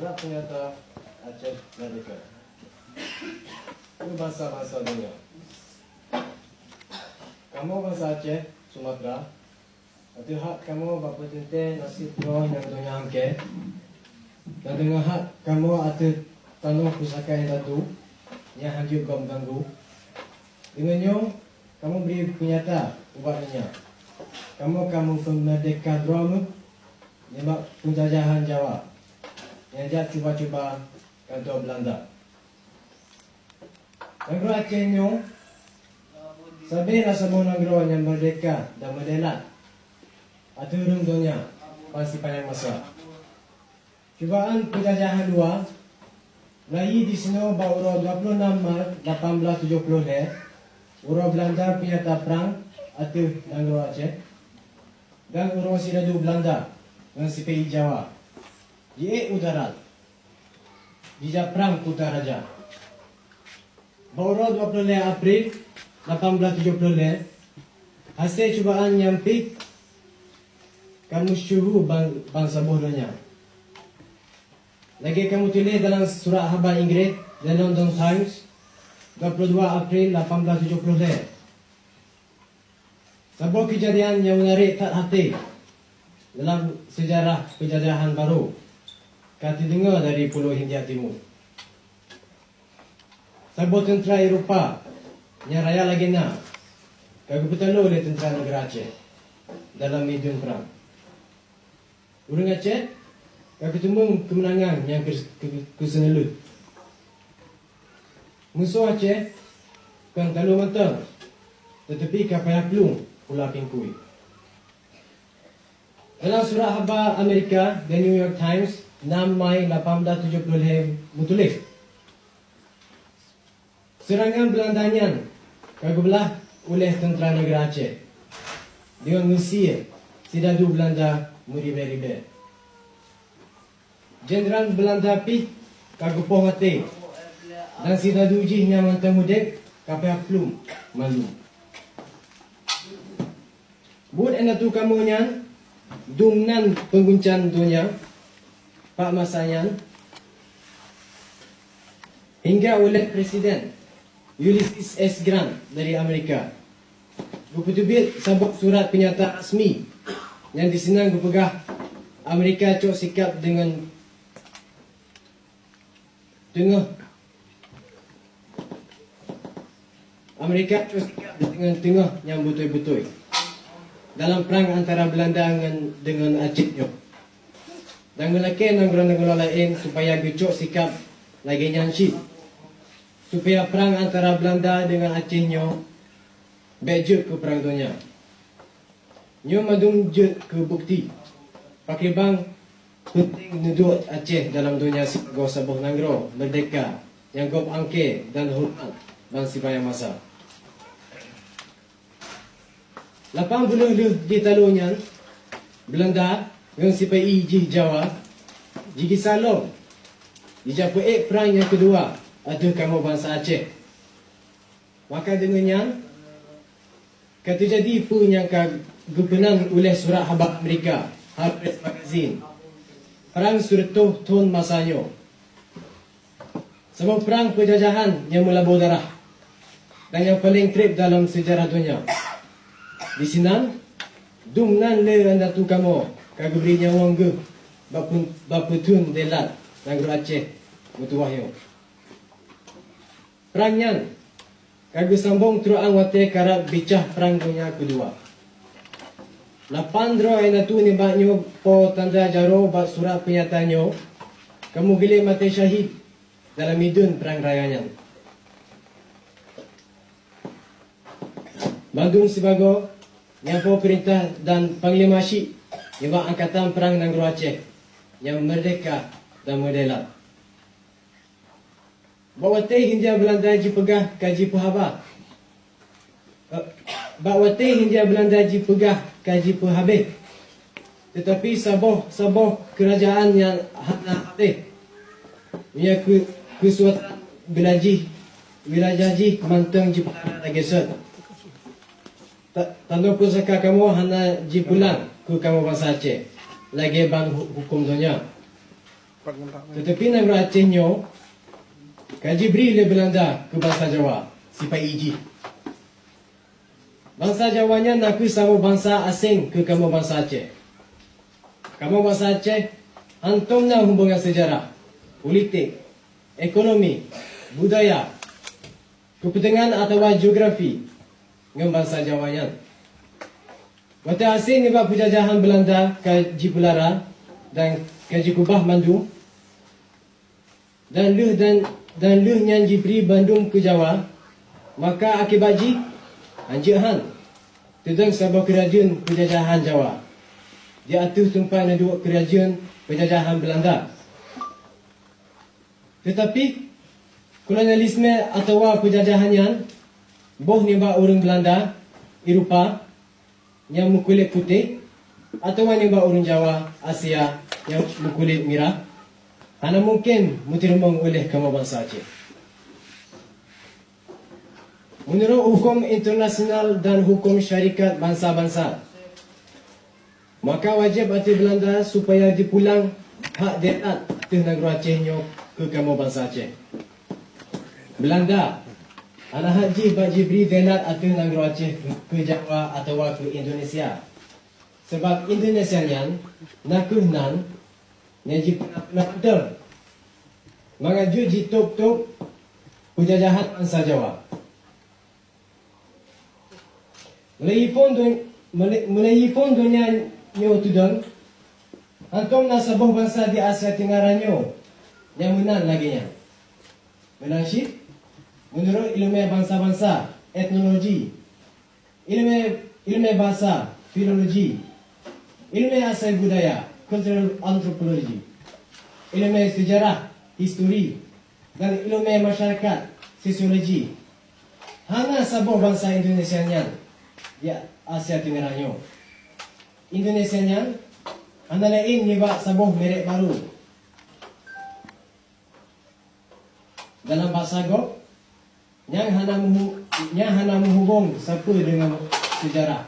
surat penyata Aceh Merdeka. Itu bangsa-bangsa dunia. Kamu bangsa Aceh, Sumatera, itu hak kamu bapa tente nasib roh yang dunia angke. Dan dengan hak kamu ada tanah pusaka yang datu yang hancur kau mengganggu. Dengannya kamu beri penyata ubatnya. Kamu pemerdeka Roma nyebab penjajahan Jawa yang dia cuba-cuba kantor Belanda. Negara Aceh ni sabih rasa negara yang merdeka dan mendelat atau dunia pasti panjang masa. Cubaan penjajahan luar Melayu di sini baru 26 Maret 1870 Urang Belanda penyata perang atau negara Aceh dan urang Siradu Belanda dengan CPI Jawa. Dia udara Dijak perang Kota Raja. Baru 20 April 1870 hasil cubaan yang peak kamu syuruh bangsa bodohnya. Lagi kamu tulis dalam surat khabar Inggeris The London Times 22 April 1870. Sebuah kejadian yang menarik tak hati dalam sejarah penjajahan baru kata dengar dari Pulau Hindia Timur. Sebuah tentera Eropah yang raya lagi nak kagak bertelu oleh tentera negara Aceh dalam medan perang. Orang Aceh kagak ketemu kemenangan yang kesenelut. Musuh Aceh kan kalau mata tetapi kapal pelung Pulau Pingkui. Dalam surat khabar Amerika The New York Times 6 Mai 1870 menulis serangan Belandanya kagak belah oleh tentera negara Aceh dengan Mesir Siradu Belanda meribe-ribe. Jenderal Belanda pi kagak poh hati dan Siradu ji yang mantan mudik kapal pelung malu. Buat enak tu kamu nyan dungnan pengguncan dunia Pak Masayan hingga oleh Presiden Ulysses S. Grant dari Amerika. Guputubit sabuk surat penyata rasmi yang disenang gupegah Amerika cok sikap dengan Amerika cok sikap dengan tengah yang betul-betul dalam perang antara Belanda dengan Aceh. Dan melaki negara-negara lain supaya gecok sikap lagi nyanci. Supaya perang antara Belanda dengan Aceh bejut ke perang dunia. Nyo madung jet ke bukti. Pakai bang penting nudut Aceh dalam dunia sebagai sebuah negara merdeka yang gop angke dan hormat bangsa bayang masa. 80 di talunya Belanda dengan CPI Jawa jigi salom dijapa perang yang kedua ada kamu bangsa Aceh. Maka dengannya kata jadi pun yang kebenang oleh surat khabar Amerika Harper's Magazine perang surtuh tahun masanya sebab perang penjajahan yang melabur darah dan yang paling trip dalam sejarah dunia. Di sini, dumnan le anda tu kamu kagak beri nyawang ge baputun delat negara Aceh mutu wahyu. Perangnya kagak sambung teruang wate karab bicah perang dunia kedua. 8 anda tu ni baknyo po tanda jaro bak surat penyatanyo kamu gile mati syahid dalam midun perang rayanya. Bandung sebagai yang perintah dan Panglima Syik yang angkatan perang negara Aceh yang merdeka dan merdeka. Bawate Hindia Belanda ji pegah kaji pahaba. Bawate Hindia Belanda ji pegah kaji pahabe. Tetapi saboh kerajaan yang hana hati. Ia kesuatan wilayah ji manteng ji petara geser. Tanda pusaka kamu hana ji pulang ke kamu bangsa Aceh. Lagi bang hukum dunia. Tetapi negara Acehnya kaji beri oleh Belanda ke bangsa Jawa, sifat iji. Bangsa Jawanya naku sama bangsa asing ke kamu bangsa Aceh. Kamu bangsa Aceh hantumnya hubungan sejarah, politik, ekonomi, budaya, kepentingan atau geografi dengan bangsa Jawanya. Waktu asing ni penjajahan Belanda kaji Pulara dan kaji Kubah Bandung dan luh yang diberi Bandung ke Jawa, maka akibat ji anjahan tentang sebuah kerajaan penjajahan Jawa. Dia atuh tempat dua kerajaan penjajahan Belanda. Tetapi kolonialisme atau penjajahannya boh nimba orang Belanda, Eropah yang berkulit putih atau nimba orang Jawa, Asia yang berkulit merah. Hanya mungkin diterima oleh kamu bangsa Aceh. Menurut hukum internasional dan hukum syarikat bangsa-bangsa, maka wajib atas Belanda supaya dipulang hak darat atas negara Acehnya ke kamu bangsa Aceh. Belanda anak haji bagi beri darat atas negara Aceh ke Jawa atau ke Indonesia. Sebab Indonesia yang nakuhnan yang pernah mengaju di top-top penjajahan bangsa Jawa. Melaipun dunia nyo tudang, antum nasabah bangsa di Asia Tenggara nyo yang menang laginya. Menang sih? Menurut ilmu bangsa-bangsa, etnologi, ilmu bahasa, filologi, ilmu asal budaya, cultural anthropology, ilmu sejarah, histori, dan ilmu masyarakat, sosiologi. Hanya sabah bangsa Indonesia nya di Asia Tenggara nyo. Indonesia nya anda lain nyebat sabah merek baru. Dalam bahasa Gok, yang hana menghubung satu dengan sejarah,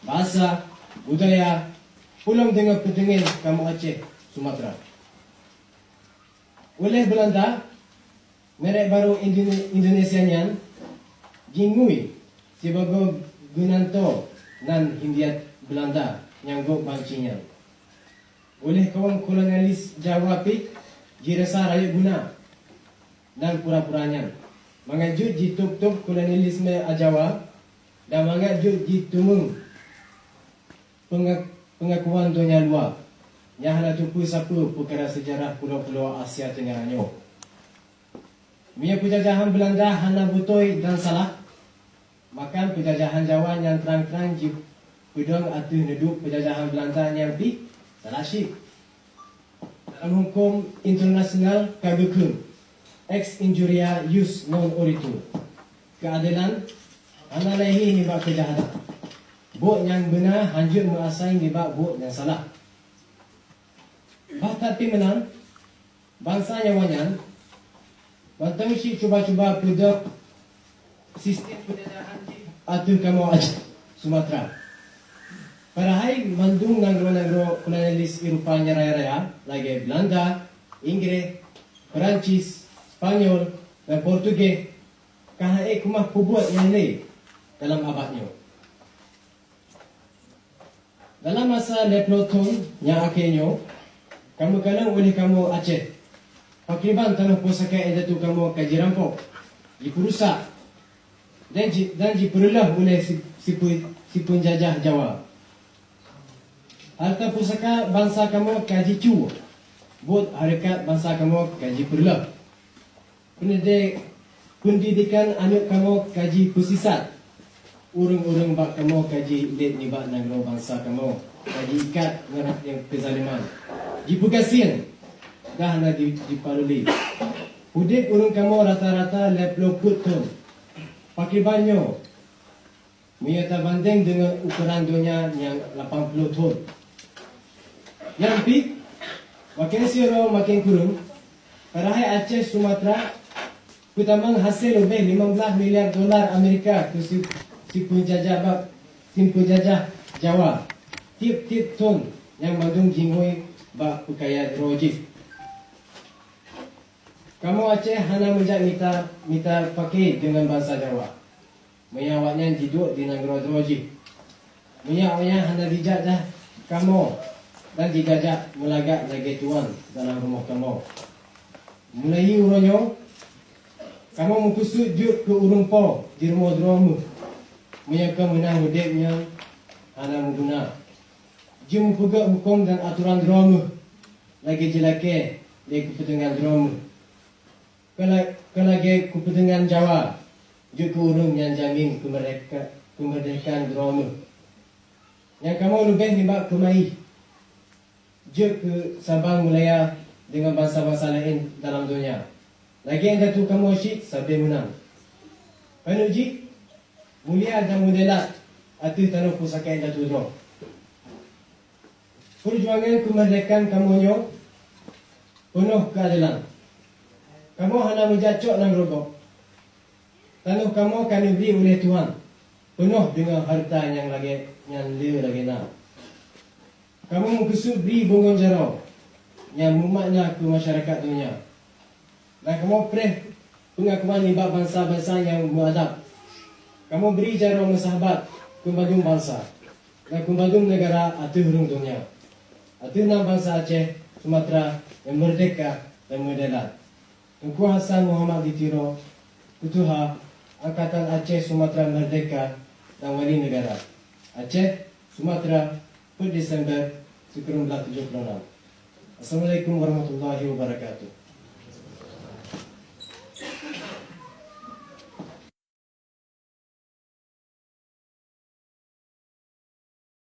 bahasa, budaya, pulang dengan ketingin kamu Aceh, Sumatera. Oleh Belanda, merek baru Indonesia nya jingui sebagai gunanto nan Hindia Belanda yang gok bancinya. Oleh kaum kolonialis Jawa pik dirasa rakyat guna dan pura-puranya mengajut di tuk-tuk kolonialisme Jawa dan mengajut di tumung pengakuan dunia luar yang hendak tupu sapu perkara sejarah pulau-pulau Asia Tenggara nyo. Mia penjajahan Belanda hana butoi dan salah. Maka penjajahan Jawa yang terang-terang di pedang atau neduk penjajahan Belanda yang pi salah syik. Dalam hukum internasional kagukum ex injuria jus non oritur. Keadilan ana lahi ni bab kejahatan. Bot yang benar hanjur mengasai ni bab bot yang salah. Tapi menang bangsa Jawanyan bantang si cuba-cuba pedang sistem penjajahan atau kamu Aceh, Sumatera. Padahal mandung negara-negara kolonialis Eropah raya-raya lagi Belanda, Inggris, Perancis, Spanyol dan Portugis kahai kumah pubuat yang lain dalam abadnya. Dalam masa Leploton yang akhirnya, kamu kalang oleh kamu Aceh. Pakriban tanah pusaka yang jatuh kamu kaji rampok, diperusak dan diperlulah oleh si penjajah Jawa. Harta pusaka bangsa kamu kaji cu, buat harakat bangsa kamu kaji perlah. Pendidikan anak kamu kaji pesisat. Urung-urung bak kamu kaji let ni bak negara bangsa kamu kaji ikat ngerat yang kezaliman. Dipugasin dah nak dipaluli. Hudip urung kamu rata-rata 50 ton. Pakai banyo. Miata banding dengan ukuran dunia yang 80 ton. Yang pik, makin siaro makin kurung. Padahal Aceh, Sumatera, pertama hasil lebih 15 miliar dolar Amerika ke si penjajah Jawa. Tip-tip ton yang mandung jingoi bak pekaya rojif. Kamu Aceh hana menjak mita pakai dengan bahasa Jawa. Menyawaknya hidup di negara Droji. Menyawaknya hana dijajah kamu dan dijajah melagak lagi tuan dalam rumah kamu. Mulai uronyo, kamu mengkusut juk ke urung po di rumah dromu. Menyaka menang hudipnya hana mengguna. Jum pegak hukum dan aturan dromu. Lagi jelake di kepentingan dromu. Kelagi kepentingan Jawa, juk ke urung yang jamin kemerdekaan dromu. Yang kamu lebih nimbak kemai, juk ke Sabang Melaya dengan bangsa-bangsa lain dalam dunia. Lagi yang jatuh kamu asyik sampai menang. Panuji, mulia dan mudelat atu tanah pusaka yang jatuh drop. Perjuangan kemerdekaan kamu nyo penuh keadilan. Kamu hanya menjacok nang rogok. Tanah kamu akan diberi oleh Tuhan penuh dengan harta yang dia lagi nak. Kamu mengkusut beri bongon jarau yang memakna ke masyarakat dunia. Dan kamu perih pengakuan libat bangsa-bangsa yang beradab. Kamu beri jarau mensahabat kembadung bangsa dan kembadung negara atau hurung dunia. Atau enam bangsa Aceh, Sumatera yang merdeka dan moderat. Tengku Hasan Muhammad Ditiro, Ketua Angkatan Aceh Sumatera Merdeka dan Wali Negara Aceh Sumatera per Desember 1976. Assalamualaikum warahmatullahi wabarakatuh.